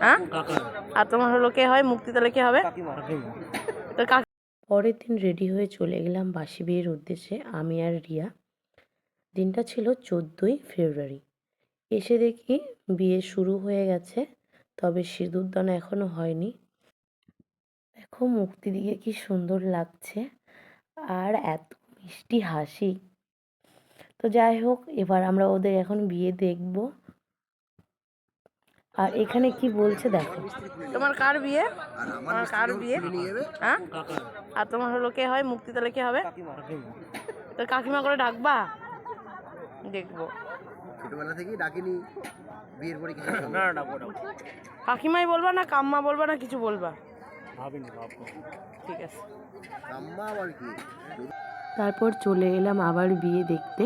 হ্যাঁ, আর তোমার হলো কে হয়? মুক্তি তাহলে কে হবে? তো পরের দিন রেডি হয়ে চলে গেলাম বাসি বিয়ের উদ্দেশ্যে, আমি আর রিয়া। দিনটা ছিল 14ই ফেব্রুয়ারি। এসে দেখি বিয়ে শুরু হয়ে গেছে, তবে সিঁদুরদান এখনো হয়নি। দেখো মুক্তি দিকে কি সুন্দর লাগছে, আর এত মিষ্টি হাসি। তো যাই হোক, এবার আমরা ওদের এখন বিয়ে দেখব। আর এখানে কি বলছে দেখো। তোমার কার বিয়ে? আমার কার বিয়ে? হ্যাঁ, আর তোমার হলো কে হয়? মুক্তি তাহলে কে হবে? তো কাকিমা করে ডাকবা? দেখবো। ছোটবেলা থেকেই ডাকিনি, বিয়ের পরে কিছু না ডাকবো কাকিমাই বলবা না কাম্মা বলবা না কিছু বলবা? ভাবিনি ভাববো। ঠিক আছে। কাম্মা আবার কি? তারপর চলে এলাম আবার বিয়ে দেখতে,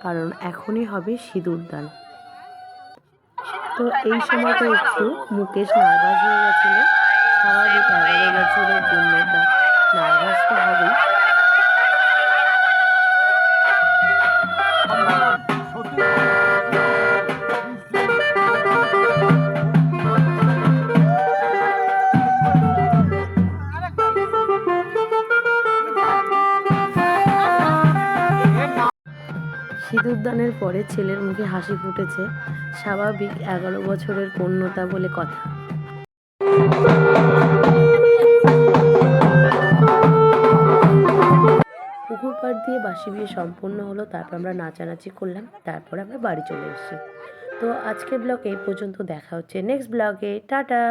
কারণ এখনই হবে সিঁদুরদান। তো এই সময়টা একটু মুকেশ নার্ভাস হয়ে গেছিল। স্বাভাবিক, 11 বছরের পূর্ণতা, নার্ভাস তো হবেই। সিঁদুরদানের পরে ছেলের মুখে হাসি ফুটেছে, স্বাভাবিক, 11 বছরের পূর্ণতা বলে কথা। পুকুর পাড় দিয়ে বাসি বিয়ে সম্পূর্ণ হলো, তারপর আমরা নাচানাচি করলাম, তারপর আমরা বাড়ি চলে এসেছি। তো আজকের ব্লগে এই পর্যন্ত, দেখা হচ্ছে নেক্সট ব্লগে। টাটা।